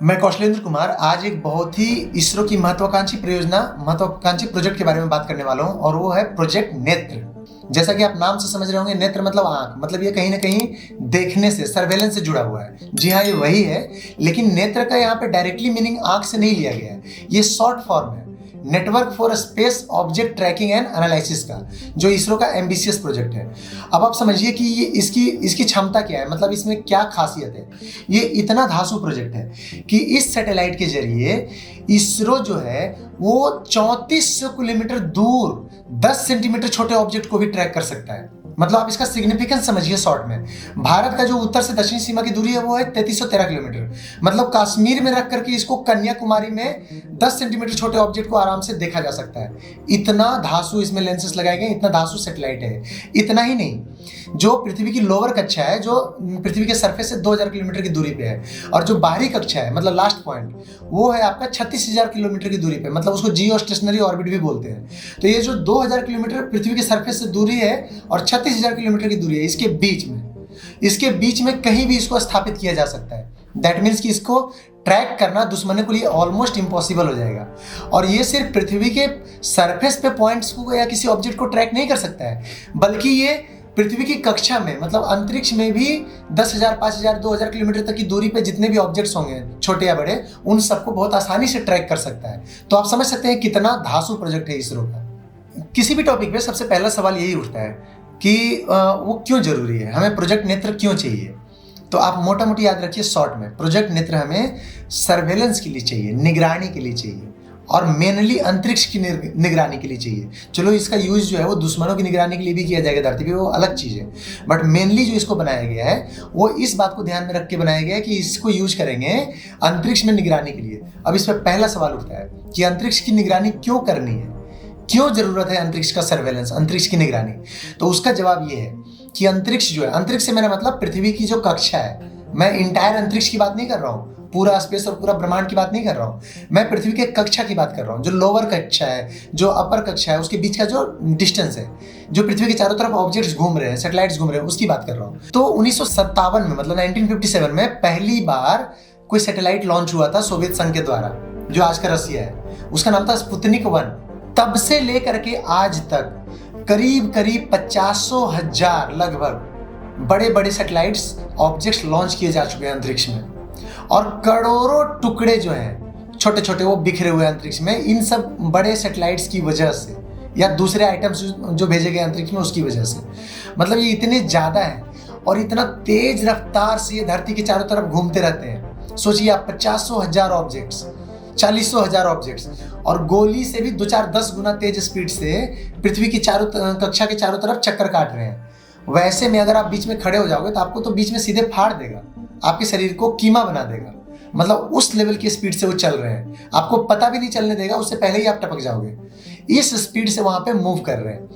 मैं कौशलेंद्र कुमार आज एक बहुत ही इसरो की महत्वाकांक्षी प्रोजेक्ट के बारे में बात करने वाला हूं और वो है प्रोजेक्ट नेत्र। जैसा कि आप नाम से समझ रहे होंगे, नेत्र मतलब आंख, मतलब ये कहीं ना कहीं देखने से, सर्वेलेंस से जुड़ा हुआ है। जी हाँ, ये वही है, लेकिन नेत्र का यहाँ पे डायरेक्टली मीनिंग आंख से नहीं लिया गया है। ये शॉर्ट फॉर्म है network for space object tracking and analysis का, जो इसरो का एम्बिशियस प्रोजेक्ट है। अब आप समझिए कि ये इसकी क्षमता क्या है, मतलब इसमें क्या खासियत है। ये इतना धांसू प्रोजेक्ट है कि इस सैटेलाइट के जरिए इसरो जो है वो 3400 किलोमीटर दूर 10 सेंटीमीटर छोटे ऑब्जेक्ट को भी ट्रैक कर सकता है। मतलब आप इसका सिग्निफिकेंस समझिए शॉर्ट में। भारत का जो उत्तर से दक्षिण सीमा की दूरी है वो है 3313 किलोमीटर। मतलब कश्मीर में रख करके इसको कन्याकुमारी में 10 सेंटीमीटर छोटे ऑब्जेक्ट को आराम से देखा जा सकता है। इतना धांसू इसमें लेंसेस लगाए गए, इतना धांसू सैटेलाइट है। इतना ही नहीं, जो पृथ्वी की लोअर कक्षा है, जो पृथ्वी के सरफेस से 2000 किलोमीटर की दूरी पे है, और जो बाहरी कक्षा है मतलब लास्ट पॉइंट, वो है आपका 36000 किलोमीटर की दूरी पे, मतलब उसको जियो स्टेशनरी ऑर्बिट भी बोलते हैं। तो ये जो 2000 किलोमीटर पृथ्वी के सरफेस से दूरी है और 36000 किलोमीटर की दूरी है, इसके बीच में कहीं भी इसको स्थापित किया जा सकता है। दैट मीन्स कि इसको ट्रैक करना दुश्मनों के लिए ऑलमोस्ट इम्पॉसिबल हो जाएगा। और ये सिर्फ पृथ्वी के सरफेस पे पॉइंट्स को या किसी ऑब्जेक्ट को ट्रैक नहीं कर सकता है, बल्कि ये पृथ्वी की कक्षा में, मतलब अंतरिक्ष में भी 10,000, 5,000, 2,000 किलोमीटर तक की दूरी पे जितने भी ऑब्जेक्ट्स होंगे, छोटे या बड़े, उन सबको बहुत आसानी से ट्रैक कर सकता है। तो आप समझ सकते हैं कितना धांसू प्रोजेक्ट है इसरो का। किसी भी टॉपिक पे सबसे पहला सवाल यही उठता है कि वो क्यों जरूरी है, हमें प्रोजेक्ट नेत्र क्यों चाहिए। तो आप मोटा मोटी याद रखिए शॉर्ट में, प्रोजेक्ट नेत्र हमें सर्वेलेंस के लिए चाहिए, निगरानी के लिए चाहिए, और मेनली अंतरिक्ष की निगरानी के लिए चाहिए। चलो इसका यूज जो है वो दुश्मनों की निगरानी के लिए भी किया जाएगा धरती पे, वो अलग चीज़ है। बट मेनली जो इसको बनाया गया है वो इस बात को ध्यान में रख के बनाया गया है कि इसको यूज करेंगे अंतरिक्ष में निगरानी के लिए। अब इस पर पहला सवाल उठता है कि अंतरिक्ष की निगरानी क्यों करनी है, क्यों जरूरत है अंतरिक्ष का सर्वेलेंस, अंतरिक्ष की निगरानी। तो उसका जवाब ये है कि अंतरिक्ष जो है, अंतरिक्ष से मेरा मतलब पृथ्वी की जो कक्षा है, मैं इंटायर अंतरिक्ष की बात नहीं कर रहा हूँ, पूरा स्पेस और पूरा ब्रह्मांड की बात नहीं कर रहा हूँ, मैं पृथ्वी के कक्षा की बात कर रहा हूँ। जो लोअर कक्षा है, जो अपर कक्षा है, उसके बीच का जो डिस्टेंस है, जो पृथ्वी के चारों तरफ ऑब्जेक्ट्स घूम रहे हैं, सैटेलाइट्स घूम रहे हैं, उसकी बात कर रहा हूँ। तो 1957 में, मतलब 1957 में पहली बार कोई सैटेलाइट लॉन्च हुआ था सोवियत संघ के द्वारा, जो आज का रसिया है। उसका नाम था स्पुतनिक 1। तब से लेकर के आज तक करीब 50,000 लगभग बड़े बड़े सैटेलाइट्स, ऑब्जेक्ट्स लॉन्च किए जा चुके हैं अंतरिक्ष में, और करोड़ों टुकड़े जो हैं छोटे छोटे वो बिखरे हुए अंतरिक्ष में, इन सब बड़े सैटेलाइट्स की वजह से, या दूसरे आइटम्स जो भेजे गए अंतरिक्ष में उसकी वजह से। मतलब ये इतने ज़्यादा है और इतना तेज रफ्तार से ये धरती के चारों तरफ घूमते रहते हैं। सोचिए आप, 50,000 ऑब्जेक्ट्स, 40,000 ऑब्जेक्ट्स, और गोली से भी 2-4-10 गुना तेज स्पीड से पृथ्वी की कक्षा के चारों तरफ चक्कर काट रहे हैं। वैसे में अगर आप बीच में खड़े हो जाओगे तो आपको तो बीच में सीधे फाड़ देगा, आपके शरीर को कीमा बना देगा। मतलब उस लेवल की स्पीड से वो चल रहे हैं, आपको पता भी नहीं चलने देगा, उससे पहले ही आप टपक जाओगे। इस स्पीड से वहां पे मूव कर रहे हैं।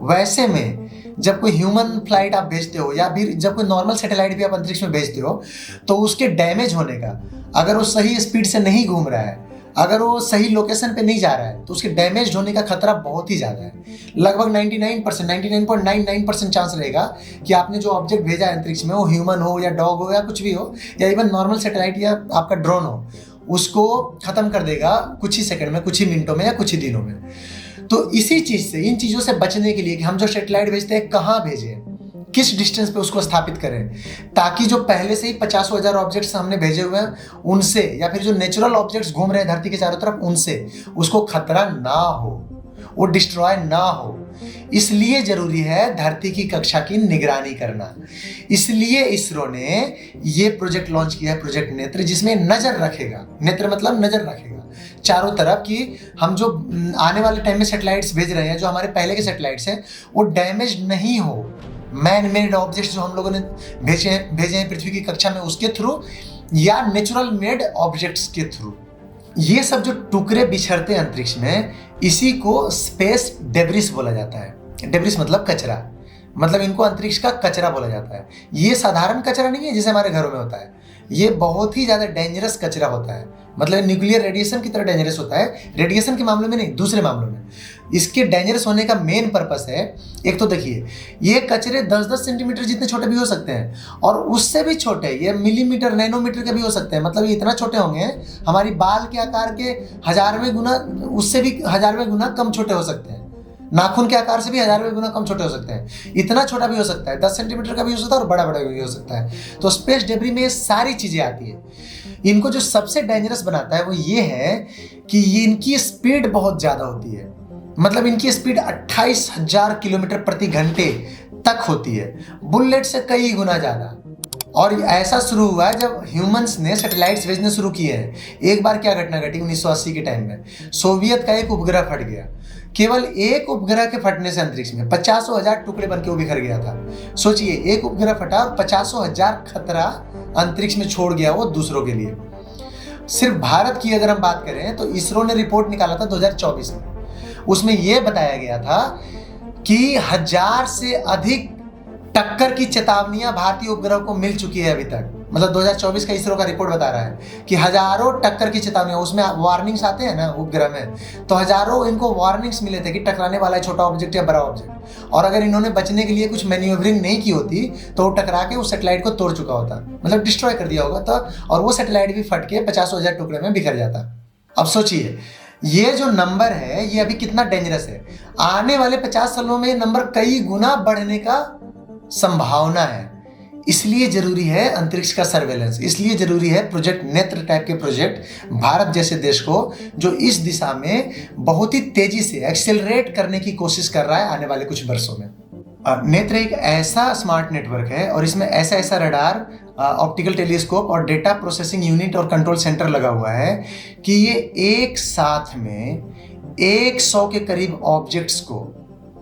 वैसे में जब कोई ह्यूमन फ्लाइट आप भेजते हो, या फिर जब कोई नॉर्मल सैटेलाइट भी आप अंतरिक्ष में भेजते हो, तो उसके डैमेज होने का, अगर वो सही स्पीड से नहीं घूम रहा है, अगर वो सही लोकेशन पे नहीं जा रहा है, तो उसके डैमेज होने का खतरा बहुत ही ज़्यादा है। लगभग 99.99% चांस रहेगा कि आपने जो ऑब्जेक्ट भेजा है अंतरिक्ष में, वो ह्यूमन हो या डॉग हो या कुछ भी हो, या इवन नॉर्मल सैटेलाइट या आपका ड्रोन हो, उसको ख़त्म कर देगा कुछ ही सेकंड में, कुछ ही मिनटों में या कुछ ही दिनों में। तो इसी चीज़ से, इन चीज़ों से बचने के लिए कि हम जो सैटेलाइट भेजते हैं कहाँ भेजें, किस डिस्टेंस पे उसको स्थापित करें, ताकि जो पहले से ही 50,000 ऑब्जेक्ट्स हमने भेजे हुए हैं उनसे, या फिर जो नेचुरल ऑब्जेक्ट्स घूम रहे हैं धरती के चारों तरफ, उनसे उसको खतरा ना हो, वो डिस्ट्रॉय ना हो। इसलिए जरूरी है धरती की कक्षा की निगरानी करना। इसलिए इसरो ने ये प्रोजेक्ट लॉन्च किया है, प्रोजेक्ट नेत्र, जिसमें नजर रखेगा, नेत्र मतलब नजर रखेगा चारों तरफ, कि हम जो आने वाले टाइम में सैटेलाइट्स भेज रहे हैं, जो हमारे पहले के सैटेलाइट्स हैं, वो डैमेज नहीं हो। मैन मेड ऑब्जेक्ट्स जो हम लोगों ने भेजे हैं पृथ्वी की कक्षा में, उसके थ्रू, या नेचुरल मेड ऑब्जेक्ट्स के थ्रू, ये सब जो टुकड़े बिछड़ते हैं अंतरिक्ष में, इसी को स्पेस डेब्रिस बोला जाता है। डेब्रिस मतलब कचरा, मतलब इनको अंतरिक्ष का कचरा बोला जाता है। ये साधारण कचरा नहीं है जैसे हमारे घरों में होता है, ये बहुत ही ज़्यादा डेंजरस कचरा होता है, मतलब न्यूक्लियर रेडिएशन की तरह डेंजरस होता है, रेडिएशन के मामले में नहीं, दूसरे मामलों में। इसके डेंजरस होने का मेन पर्पस है, एक तो देखिए ये कचरे 10-10 सेंटीमीटर जितने छोटे भी हो सकते हैं, और उससे भी छोटे ये मिलीमीटर नैनोमीटर के भी हो सकते हैं, मतलब ये इतना छोटे होंगे हमारी बाल के आकार के 1000वें गुना, उससे भी 1000वें गुना कम छोटे हो सकते हैं, नाखून के आकार से भी 1000वें गुना कम छोटे हो सकते हैं, इतना छोटा भी हो सकता है, 10 सेंटीमीटर का भी हो सकता है और बड़ा बड़ा भी हो सकता है। तो स्पेस डेब्री में ये सारी चीज़ें आती है। इनको जो सबसे डेंजरस बनाता है वो ये है कि ये इनकी स्पीड बहुत ज़्यादा होती है, मतलब इनकी स्पीड 28,000 किलोमीटर प्रति घंटे तक होती है, बुलेट से कई गुना ज़्यादा। और ऐसा शुरू हुआ है जब ह्यूमंस ने सैटेलाइट्स भेजने शुरू किए हैं। एक बार क्या घटना घटी 1980 के टाइम में, सोवियत का एक उपग्रह फट गया। केवल एक उपग्रह के फटने से अंतरिक्ष में 50,000 टुकड़े बनके वो बिखर गया था। सोचिए, एक उपग्रह फटा और 50,000 खतरा अंतरिक्ष में छोड़ गया वो दूसरों के लिए। सिर्फ भारत की अगर हम बात करें तो इसरो ने रिपोर्ट निकाला था 2024 में, उसमें यह बताया गया था कि 1000 से अधिक टक्कर की चेतावनियां भारतीय उपग्रह को मिल चुकी है अभी तक। मतलब 2024 का इसरो का रिपोर्ट बता रहा है कि हजारों टक्कर की चेतावनियां, उसमें वार्निंग्स आते हैं ना उपग्रह में, तो हजारों इनको वार्निंग्स मिले थे कि टकराने वाला है छोटा ऑब्जेक्ट या बड़ा ऑब्जेक्ट, और अगर इन्होंने बचने के लिए कुछ मैन्यूवरिंग नहीं की होती तो वो टकरा के उस सैटेलाइट को तोड़ चुका होता, मतलब डिस्ट्रॉय कर दिया होगा, तो और वो सैटेलाइट भी फट के 50,000 टुकड़े में बिखर जाता। अब सोचिए ये जो नंबर है ये अभी कितना डेंजरस है। आने वाले 50 सालों में ये नंबर कई गुना बढ़ने का संभावना है। इसलिए जरूरी है अंतरिक्ष का सर्वेलेंस, इसलिए जरूरी है प्रोजेक्ट नेत्र टाइप के प्रोजेक्ट भारत जैसे देश को, जो इस दिशा में बहुत ही तेजी से एक्सेलरेट करने की कोशिश कर रहा है आने वाले कुछ वर्षों में। नेत्र एक ऐसा स्मार्ट नेटवर्क है और इसमें ऐसा ऐसा रडार, ऑप्टिकल टेलीस्कोप और डेटा प्रोसेसिंग यूनिट और कंट्रोल सेंटर लगा हुआ है कि ये एक साथ में 100 के करीब ऑब्जेक्ट्स को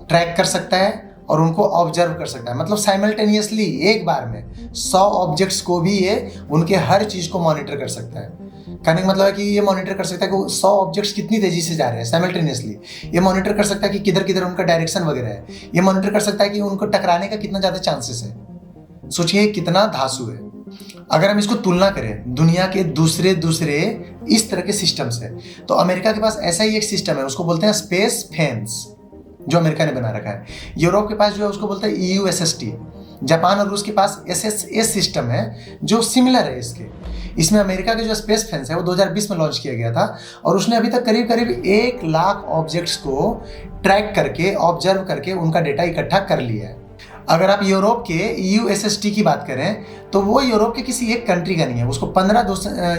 ट्रैक कर सकता है और उनको ऑब्जर्व कर सकता है। मतलब साइमल्टेनियसली एक बार में 100 ऑब्जेक्ट्स को भी ये उनके हर चीज़ को मॉनिटर कर सकता है। कहने का मतलब है कि ये मॉनिटर कर सकता है कि 100 ऑब्जेक्ट्स कितनी तेजी से जा रहे हैं साइमल्टेनियसली। ये मॉनिटर कर सकता है कि किधर किधर उनका डायरेक्शन वगैरह है। ये मॉनिटर कर सकता है कि उनको टकराने का कितना ज़्यादा चांसेस है। सोचिए कितना धांसू है। अगर हम इसको तुलना करें दुनिया के दूसरे इस तरह के सिस्टम से, तो अमेरिका के पास ऐसा ही एक सिस्टम है, उसको बोलते हैं स्पेस फेंस, जो अमेरिका ने बना रखा है। यूरोप के पास जो है उसको बोलते हैं EUSST। जापान और रूस के पास SSS सिस्टम है जो सिमिलर है इसके। इसमें अमेरिका के जो स्पेस फेंस है वो 2020 में लॉन्च किया गया था और उसने अभी तक करीब करीब 1 लाख ऑब्जेक्ट्स को ट्रैक करके, ऑब्जर्व करके उनका डेटा इकट्ठा कर लिया है। अगर आप यूरोप के EUSST की बात करें तो वो यूरोप के किसी एक कंट्री का नहीं है, उसको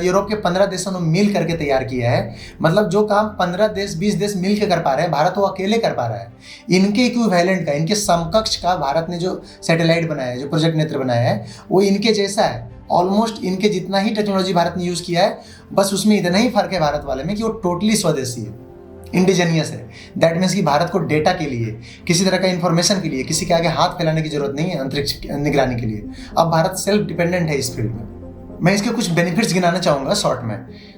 यूरोप के 15 देशों ने मिल करके तैयार किया है। मतलब जो काम 15 देश 20 देश मिल के कर पा रहे हैं, भारत वो अकेले कर पा रहा है। इनके इक्विवेलेंट का, इनके समकक्ष का भारत ने जो सैटेलाइट बनाया है, जो प्रोजेक्ट नेत्र बनाया है, वो इनके जैसा है। ऑलमोस्ट इनके जितना ही टेक्नोलॉजी भारत ने यूज़ किया है, बस उसमें इतना ही फर्क है भारत वाले में कि वो टोटली स्वदेशी है, इंडिजीनियस है। दैट मीन्स कि भारत को डेटा के लिए, किसी तरह का इंफॉर्मेशन के लिए किसी के आगे हाथ फैलाने की जरूरत नहीं है अंतरिक्ष निगरानी के लिए। अब भारत सेल्फ डिपेंडेंट है इस फील्ड में। मैं इसके कुछ बेनिफिट्स गिनाना चाहूँगा शॉर्ट में।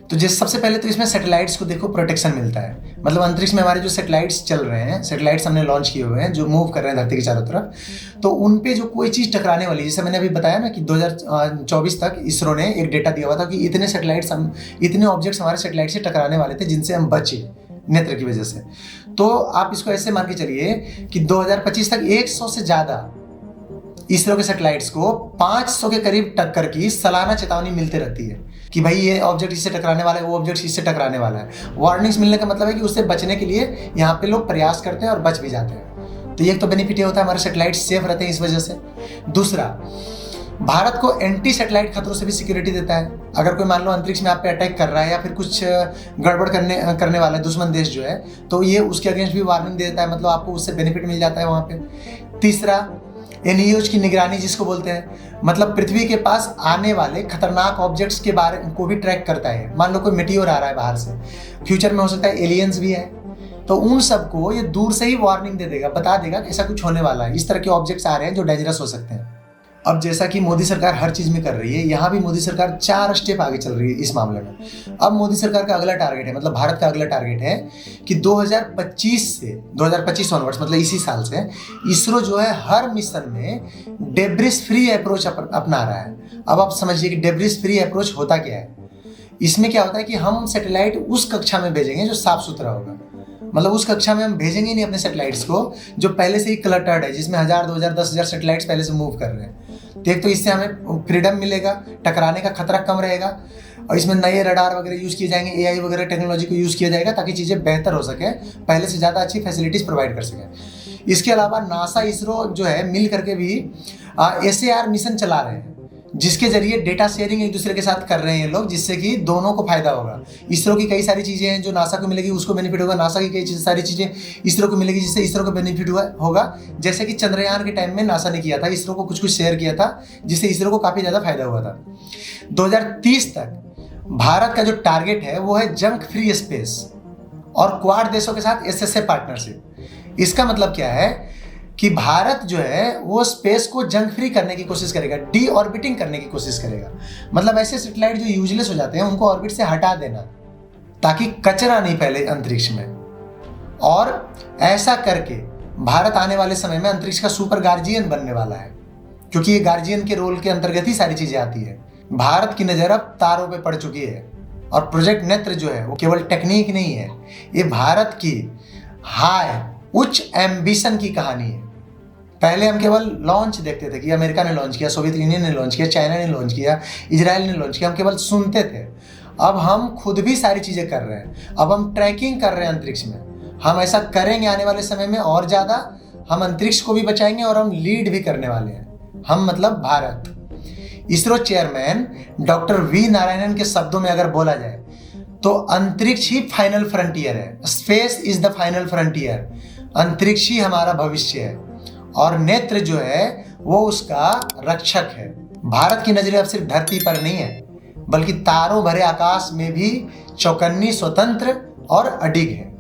तो जैसे सबसे पहले तो इसमें सैटेलाइट्स को देखो प्रोटेक्शन मिलता है। मतलब अंतरिक्ष में हमारे जो सैटेलाइट्स चल रहे हैं, सैटेलाइट्स हमने लॉन्च किए हुए हैं जो मूव कर रहे हैं धरती के चारों तरफ, तो उन पे जो कोई चीज़ टकराने वाली, जैसे मैंने अभी बताया ना कि 2024 तक इसरो ने एक डेटा दिया हुआ था कि इतने ऑब्जेक्ट्स हमारे सैटेलाइट से टकराने वाले थे जिनसे हम बचे नेत्र की वजह से। तो आप इसको ऐसे मान के चलिए कि 2025 तक 100 से ज़्यादा इसरो के सैटेलाइट्स को 500 के करीब टक्कर की सालाना चेतावनी मिलती रहती है कि भाई ये ऑब्जेक्ट इससे टकराने वाला है, वो ऑब्जेक्ट इससे टकराने वाला है। वार्निंग्स मिलने का मतलब है कि उससे बचने के लिए यहाँ पे लोग प्रयास करते हैं और बच भी जाते हैं। तो ये एक तो बेनिफिट ये होता है, हमारे सैटेलाइट सेफ रहते हैं इस वजह से। दूसरा, भारत को एंटी सैटेलाइट खतरों से भी सिक्योरिटी देता है। अगर कोई मान लो अंतरिक्ष में आप पे अटैक कर रहा है या फिर कुछ गड़बड़ करने वाला है दुश्मन देश जो है, तो ये उसके अगेंस्ट भी वार्निंग दे देता है, मतलब आपको उससे बेनिफिट मिल जाता है वहाँ पे। तीसरा, NEOs की निगरानी जिसको बोलते हैं, मतलब पृथ्वी के पास आने वाले खतरनाक ऑब्जेक्ट्स के बारे को भी ट्रैक करता है। मान लो कोई मेटियोर आ रहा है बाहर से, फ्यूचर में हो सकता है एलियंस भी है, तो उन सबको ये दूर से ही वार्निंग दे देगा, बता देगा कि ऐसा कुछ होने वाला है, इस तरह के ऑब्जेक्ट्स आ रहे हैं जो डेंजरस हो सकते हैं। अब जैसा कि मोदी सरकार हर चीज़ में कर रही है, यहाँ भी मोदी सरकार 4 स्टेप आगे चल रही है इस मामले में। अब मोदी सरकार का अगला टारगेट है, मतलब भारत का अगला टारगेट है कि 2025 ऑनवर्ड्स, मतलब इसी साल से इसरो जो है हर मिशन में डेब्रिस फ्री अप्रोच अपना रहा है। अब आप समझिए कि डेब्रिस फ्री अप्रोच होता क्या है। इसमें क्या होता है कि हम सैटेलाइट उस कक्षा में भेजेंगे जो साफ सुथरा होगा, मतलब उस कक्षा में हम भेजेंगे नहीं अपने सैटेलाइट्स को जो पहले से ही क्लटर्ड है, जिसमें 1000, 2000, 10,000 सैटेलाइट्स पहले से मूव कर रहे हैं। तो एक तो इससे हमें फ्रीडम मिलेगा, टकराने का खतरा कम रहेगा, और इसमें नए रडार वगैरह यूज़ किए जाएंगे, एआई वगैरह टेक्नोलॉजी को यूज़ किया जाएगा ताकि चीज़ें बेहतर हो सके, पहले से ज़्यादा अच्छी फैसिलिटीज़ प्रोवाइड कर सकें। इसके अलावा नासा इसरो जो है मिल करके भी SAR मिशन चला रहे हैं, जिसके जरिए डेटा शेयरिंग एक दूसरे के साथ कर रहे हैं लोग, जिससे कि दोनों को फायदा होगा। इसरो की कई सारी चीज़ें हैं जो नासा को मिलेगी, उसको बेनिफिट होगा, नासा की कई सारी चीज़ें इसरो को मिलेगी जिससे इसरो को बेनिफिट होगा। जैसे कि चंद्रयान के टाइम में नासा ने किया था, इसरो को कुछ कुछ शेयर किया था, जिससे इसरो को काफ़ी ज़्यादा फायदा हुआ था। 2030 तक भारत का जो टारगेट है वो है जंक फ्री स्पेस और क्वाड देशों के साथ SSA पार्टनरशिप। इसका मतलब क्या है कि भारत जो है वो स्पेस को जंक फ्री करने की कोशिश करेगा, डी ऑर्बिटिंग करने की कोशिश करेगा। मतलब ऐसे सैटेलाइट जो यूजलेस हो जाते हैं उनको ऑर्बिट से हटा देना ताकि कचरा नहीं फैले अंतरिक्ष में। और ऐसा करके भारत आने वाले समय में अंतरिक्ष का सुपर गार्जियन बनने वाला है, क्योंकि ये गार्जियन के रोल के अंतर्गत ही सारी चीजें आती है। भारत की नज़र अब तारों पे पड़ चुकी है, और प्रोजेक्ट नेत्र जो है वो केवल टेक्निक नहीं है, ये भारत की उच्च एम्बिशन की कहानी है। पहले हम केवल लॉन्च देखते थे कि अमेरिका ने लॉन्च किया, सोवियत यूनियन ने लॉन्च किया, चाइना ने लॉन्च किया, इजराइल ने लॉन्च किया, हम केवल सुनते थे। अब हम खुद भी सारी चीज़ें कर रहे हैं, अब हम ट्रैकिंग कर रहे हैं अंतरिक्ष में। हम ऐसा करेंगे आने वाले समय में और ज़्यादा, हम अंतरिक्ष को भी बचाएंगे और हम लीड भी करने वाले हैं। हम मतलब Bharat. ISRO chairman doctor V Narayanan के शब्दों में अगर बोला जाए तो अंतरिक्ष ही फाइनल फ्रंटियर है। Space is the final frontier. अंतरिक्ष ही हमारा भविष्य है और नेत्र जो है वो उसका रक्षक है। भारत की नजरें अब सिर्फ धरती पर नहीं है, बल्कि तारों भरे आकाश में भी चौकन्नी, स्वतंत्र और अडिग है।